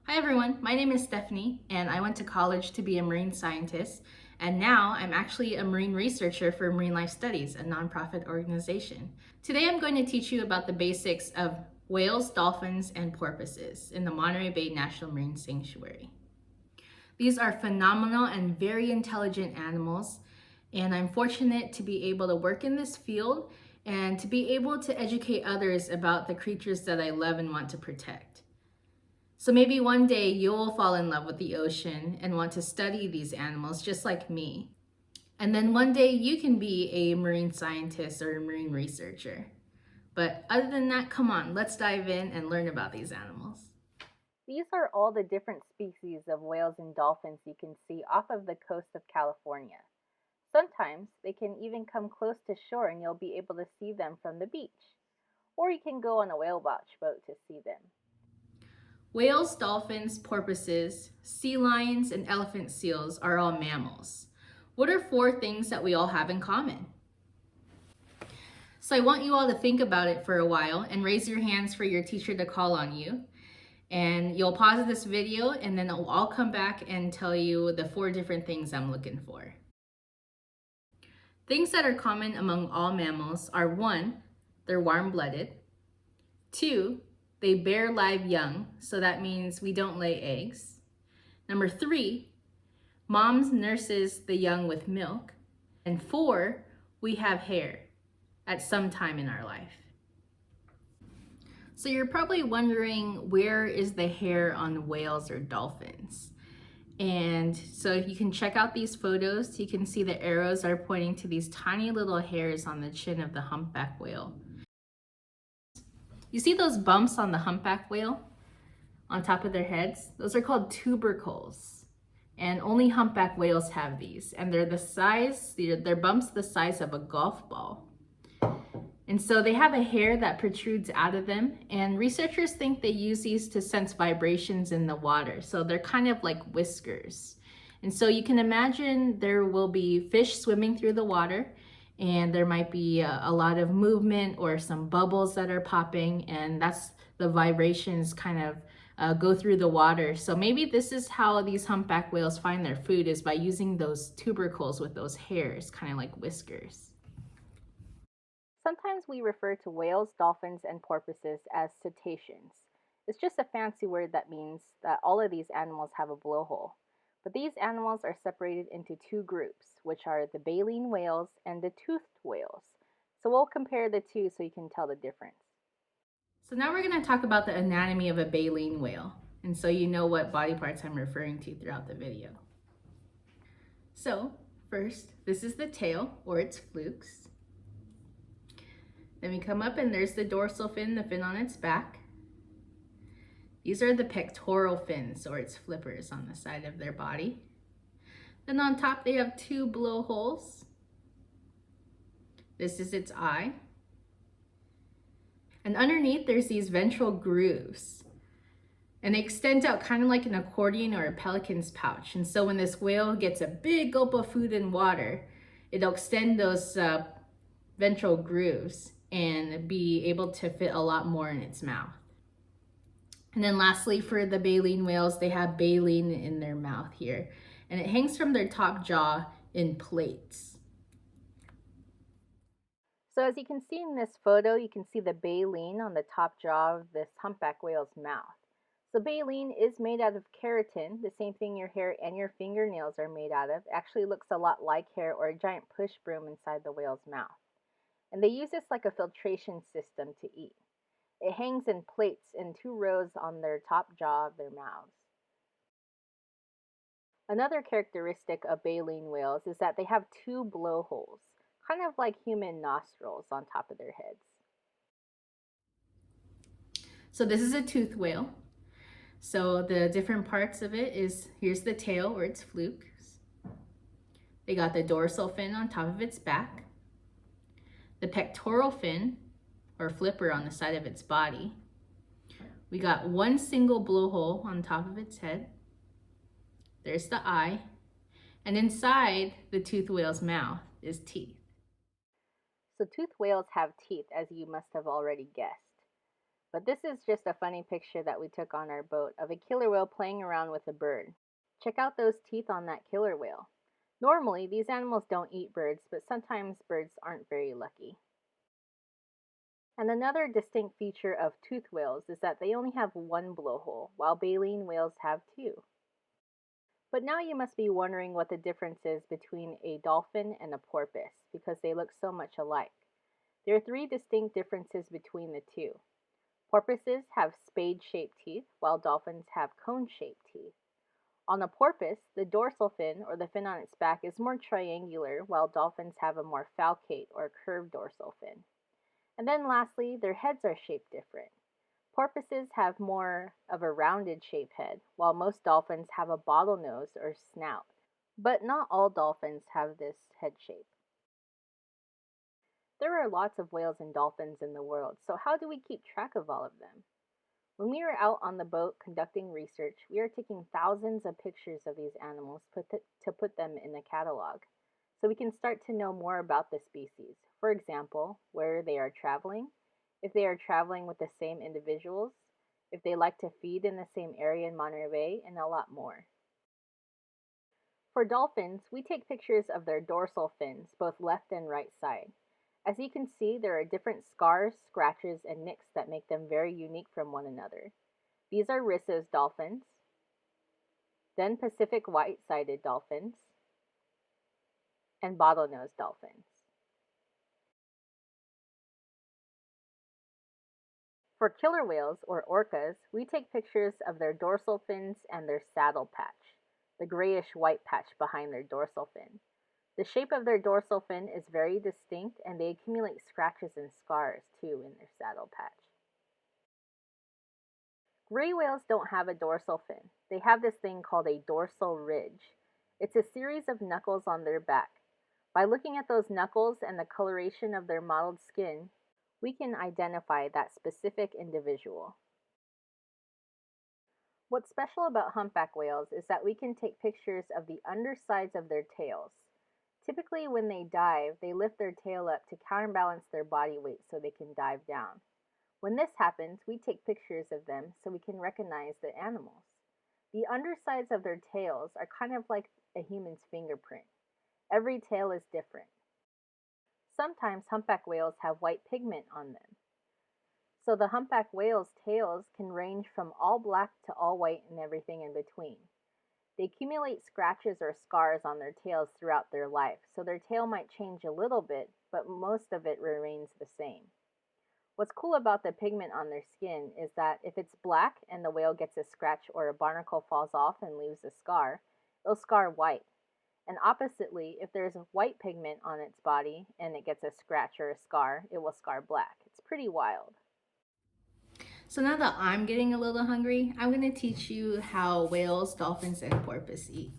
Hi everyone, my name is Stephanie and I went to college to be a marine scientist, and now I'm actually a marine researcher for Marine Life Studies, a nonprofit organization. Today I'm going to teach you about the basics of whales, dolphins, and porpoises in the Monterey Bay National Marine Sanctuary. These are phenomenal and very intelligent animals, and I'm fortunate to be able to work in this field and to be able to educate others about the creatures that I love and want to protect. So maybe one day you'll fall in love with the ocean and want to study these animals just like me. And then one day you can be a marine scientist or a marine researcher. But other than that, come on, let's dive in and learn about these animals. These are all the different species of whales and dolphins you can see off of the coast of California. Sometimes they can even come close to shore and you'll be able to see them from the beach. Or you can go on a whale watch boat to see them. Whales, dolphins, porpoises, sea lions, and elephant seals are all mammals. What are 4 things that we all have in common? So I want you all to think about it for a while and raise your hands for your teacher to call on you. And you'll pause this video and then I'll come back and tell you the 4 different things I'm looking for. Things that are common among all mammals are 1, they're warm-blooded. 2, they bear live young, so that means we don't lay eggs. Number 3, moms nurses the young with milk. And 4, we have hair at some time in our life. So you're probably wondering, where is the hair on whales or dolphins? And so you can check out these photos. You can see the arrows are pointing to these tiny little hairs on the chin of the humpback whale. You see those bumps on the humpback whale on top of their heads? Those are called tubercles. And only humpback whales have these. And they're bumps the size of a golf ball. And so they have a hair that protrudes out of them. And researchers think they use these to sense vibrations in the water. So they're kind of like whiskers. And so you can imagine there will be fish swimming through the water, and there might be a lot of movement or some bubbles that are popping, and that's the vibrations kind of go through the water. So maybe this is how these humpback whales find their food, is by using those tubercles with those hairs, kind of like whiskers. Sometimes we refer to whales, dolphins, and porpoises as cetaceans. It's just a fancy word that means that all of these animals have a blowhole. But these animals are separated into 2 groups, which are the baleen whales and the toothed whales. So we'll compare the 2 so you can tell the difference. So now we're going to talk about the anatomy of a baleen whale, and so you know what body parts I'm referring to throughout the video. So first, this is the tail, or its flukes. Then we come up and there's the dorsal fin, the fin on its back. These are the pectoral fins, or its flippers on the side of their body. Then on top they have 2 blowholes. This is its eye. And underneath there's these ventral grooves. And they extend out kind of like an accordion or a pelican's pouch. And so when this whale gets a big gulp of food and water, it'll extend those ventral grooves and be able to fit a lot more in its mouth. And then lastly, for the baleen whales, they have baleen in their mouth here, and it hangs from their top jaw in plates. So as you can see in this photo, you can see the baleen on the top jaw of this humpback whale's mouth. So baleen is made out of keratin, the same thing your hair and your fingernails are made out of. It actually looks a lot like hair or a giant push broom inside the whale's mouth. And they use this like a filtration system to eat. It hangs in plates in 2 rows on their top jaw of their mouths. Another characteristic of baleen whales is that they have 2 blowholes, kind of like human nostrils on top of their heads. So this is a toothed whale. So the different parts of it is, here's the tail, or its flukes. They got the dorsal fin on top of its back, the pectoral fin, or flipper, on the side of its body. We got 1 single blowhole on top of its head. There's the eye. And inside the toothed whale's mouth is teeth. So toothed whales have teeth, as you must have already guessed. But this is just a funny picture that we took on our boat of a killer whale playing around with a bird. Check out those teeth on that killer whale. Normally, these animals don't eat birds, but sometimes birds aren't very lucky. And another distinct feature of toothed whales is that they only have one blowhole, while baleen whales have two. But now you must be wondering what the difference is between a dolphin and a porpoise, because they look so much alike. There are three distinct differences between the two. Porpoises have spade-shaped teeth, while dolphins have cone-shaped teeth. On a porpoise, the dorsal fin, or the fin on its back, is more triangular, while dolphins have a more falcate, or curved dorsal fin. And then lastly, their heads are shaped different. Porpoises have more of a rounded shaped head, while most dolphins have a bottlenose or snout. But not all dolphins have this head shape. There are lots of whales and dolphins in the world, so how do we keep track of all of them? When we are out on the boat conducting research, we are taking thousands of pictures of these animals to put them in a catalog, so we can start to know more about the species. For example, where they are traveling, if they are traveling with the same individuals, if they like to feed in the same area in Monterey Bay, and a lot more. For dolphins, we take pictures of their dorsal fins, both left and right side. As you can see, there are different scars, scratches, and nicks that make them very unique from one another. These are Risso's dolphins, then Pacific white-sided dolphins, and bottlenose dolphins. For killer whales, or orcas, we take pictures of their dorsal fins and their saddle patch, the grayish-white patch behind their dorsal fin. The shape of their dorsal fin is very distinct, and they accumulate scratches and scars too in their saddle patch. Gray whales don't have a dorsal fin. They have this thing called a dorsal ridge. It's a series of knuckles on their back. By looking at those knuckles and the coloration of their mottled skin, we can identify that specific individual. What's special about humpback whales is that we can take pictures of the undersides of their tails. Typically, when they dive, they lift their tail up to counterbalance their body weight so they can dive down. When this happens, we take pictures of them so we can recognize the animals. The undersides of their tails are kind of like a human's fingerprint. Every tail is different. Sometimes humpback whales have white pigment on them. So the humpback whales' tails can range from all black to all white and everything in between. They accumulate scratches or scars on their tails throughout their life, so their tail might change a little bit, but most of it remains the same. What's cool about the pigment on their skin is that if it's black and the whale gets a scratch or a barnacle falls off and leaves a scar, it'll scar white. And oppositely, if there's white pigment on its body and it gets a scratch or a scar, it will scar black. It's pretty wild. So now that I'm getting a little hungry, I'm going to teach you how whales, dolphins, and porpoise eat.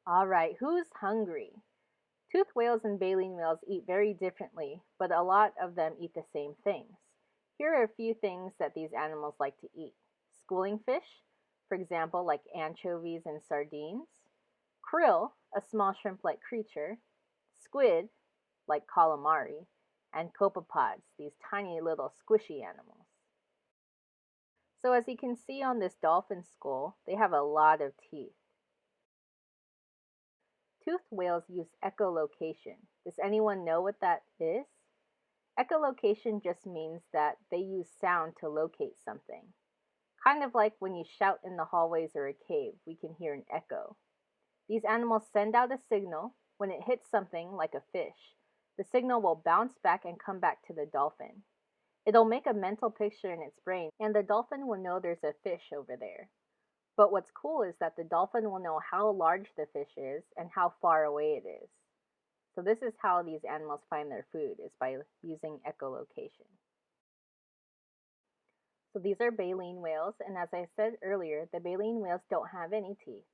All right, who's hungry? Toothed whales and baleen whales eat very differently, but a lot of them eat the same things. Here are a few things that these animals like to eat. Schooling fish, for example, like anchovies and sardines. Krill, a small shrimp-like creature. Squid, like calamari. And copepods, these tiny little squishy animals. So as you can see on this dolphin skull, they have a lot of teeth. Toothed whales use echolocation. Does anyone know what that is? Echolocation just means that they use sound to locate something. Kind of like when you shout in the hallways or a cave, we can hear an echo. These animals send out a signal. When it hits something, like a fish, the signal will bounce back and come back to the dolphin. It'll make a mental picture in its brain, and the dolphin will know there's a fish over there. But what's cool is that the dolphin will know how large the fish is and how far away it is. So this is how these animals find their food, is by using echolocation. So these are baleen whales, and as I said earlier, the baleen whales don't have any teeth.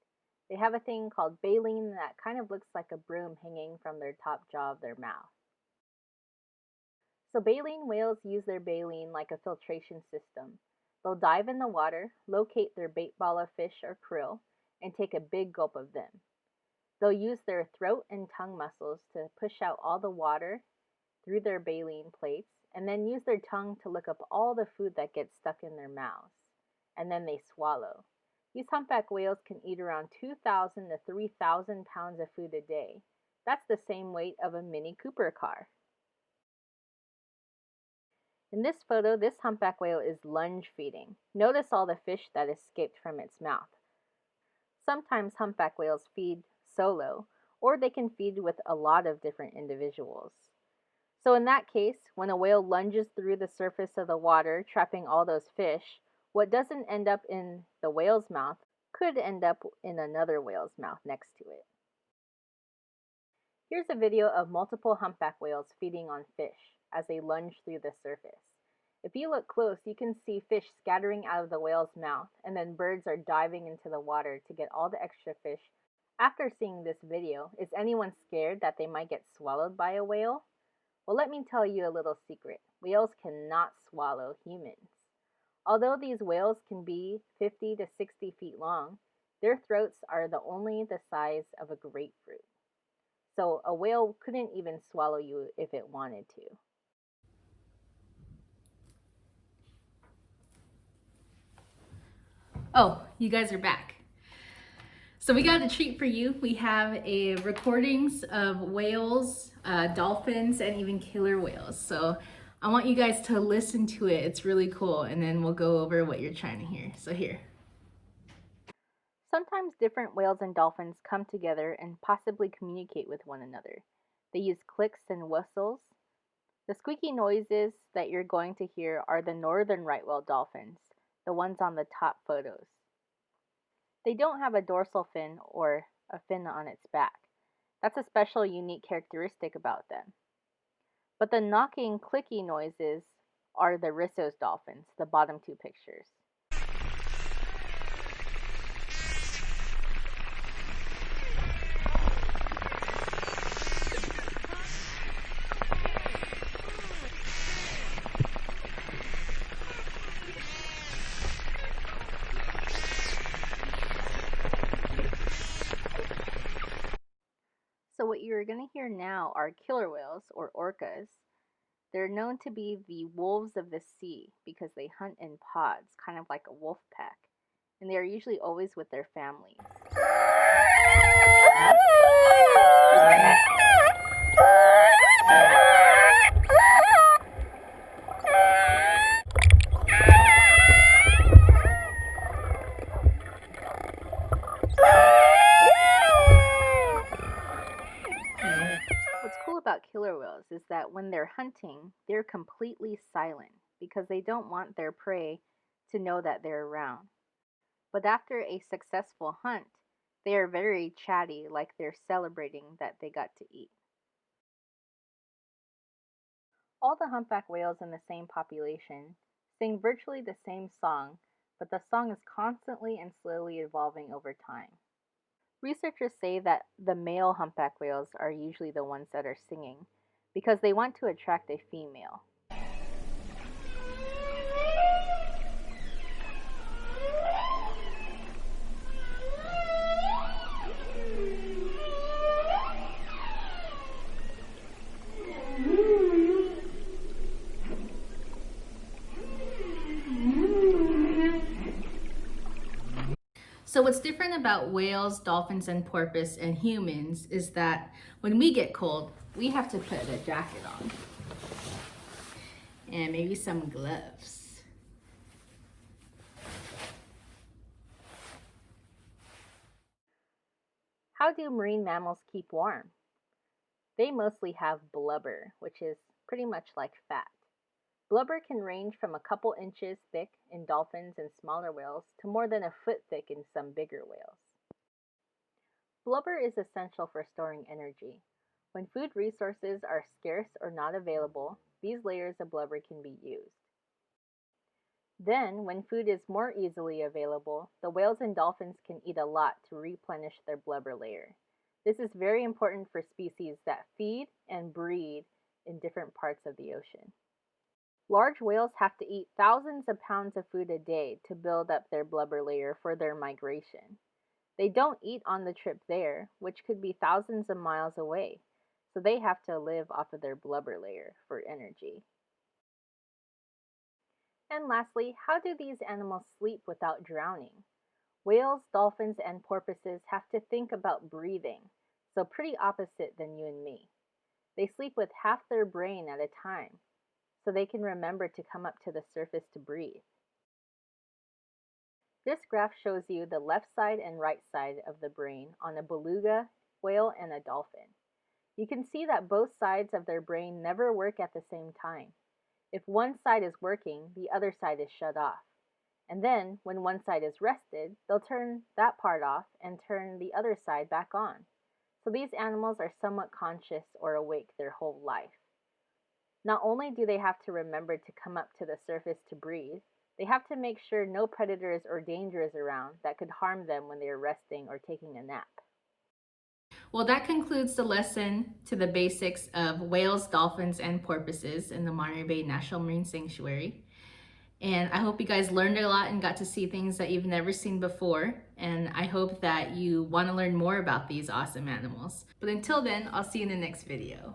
They have a thing called baleen that kind of looks like a broom hanging from their top jaw of their mouth. So baleen whales use their baleen like a filtration system. They'll dive in the water, locate their bait ball of fish or krill, and take a big gulp of them. They'll use their throat and tongue muscles to push out all the water, through their baleen plates and then use their tongue to lick up all the food that gets stuck in their mouths. And then they swallow. These humpback whales can eat around 2,000 to 3,000 pounds of food a day. That's the same weight of a Mini Cooper car. In this photo, this humpback whale is lunge feeding. Notice all the fish that escaped from its mouth. Sometimes humpback whales feed solo, or they can feed with a lot of different individuals. So in that case, when a whale lunges through the surface of the water, trapping all those fish, what doesn't end up in the whale's mouth could end up in another whale's mouth next to it. Here's a video of multiple humpback whales feeding on fish as they lunge through the surface. If you look close, you can see fish scattering out of the whale's mouth, and then birds are diving into the water to get all the extra fish. After seeing this video, is anyone scared that they might get swallowed by a whale? Well, let me tell you a little secret. Whales cannot swallow humans. Although these whales can be 50 to 60 feet long, their throats are only the size of a grapefruit. So a whale couldn't even swallow you if it wanted to. Oh, you guys are back. So we got a treat for you. We have recordings of whales, dolphins, and even killer whales. So I want you guys to listen to it. It's really cool. And then we'll go over what you're trying to hear. So here. Sometimes different whales and dolphins come together and possibly communicate with one another. They use clicks and whistles. The squeaky noises that you're going to hear are the northern right whale dolphins, the ones on the top photos. They don't have a dorsal fin or a fin on its back. That's a special, unique characteristic about them. But the knocking, clicky noises are the Risso's dolphins, the bottom two pictures. So what you're going to hear now are killer whales, or orcas. They're known to be the wolves of the sea because they hunt in pods, kind of like a wolf pack. And they are usually always with their families. What's cool about killer whales is that when they're hunting, they're completely silent because they don't want their prey to know that they're around. But after a successful hunt, they are very chatty, like they're celebrating that they got to eat. All the humpback whales in the same population sing virtually the same song, but the song is constantly and slowly evolving over time. Researchers say that the male humpback whales are usually the ones that are singing because they want to attract a female. So what's different about whales, dolphins, and porpoise and humans is that when we get cold, we have to put a jacket on and maybe some gloves. How do marine mammals keep warm? They mostly have blubber, which is pretty much like fat. Blubber can range from a couple inches thick in dolphins and smaller whales to more than a foot thick in some bigger whales. Blubber is essential for storing energy. When food resources are scarce or not available, these layers of blubber can be used. Then, when food is more easily available, the whales and dolphins can eat a lot to replenish their blubber layer. This is very important for species that feed and breed in different parts of the ocean. Large whales have to eat thousands of pounds of food a day to build up their blubber layer for their migration. They don't eat on the trip there, which could be thousands of miles away. so they have to live off of their blubber layer for energy. And lastly, how do these animals sleep without drowning? Whales, dolphins, and porpoises have to think about breathing, so pretty opposite than you and me. They sleep with half their brain at a time, so they can remember to come up to the surface to breathe. This graph shows you the left side and right side of the brain on a beluga whale and a dolphin. You can see that both sides of their brain never work at the same time. If one side is working, the other side is shut off. And then, when one side is rested, they'll turn that part off and turn the other side back on. So these animals are somewhat conscious or awake their whole life. Not only do they have to remember to come up to the surface to breathe, they have to make sure no predators or danger is around that could harm them when they are resting or taking a nap. Well, that concludes the lesson to the basics of whales, dolphins, and porpoises in the Monterey Bay National Marine Sanctuary. And I hope you guys learned a lot and got to see things that you've never seen before. And I hope that you want to learn more about these awesome animals. But until then, I'll see you in the next video.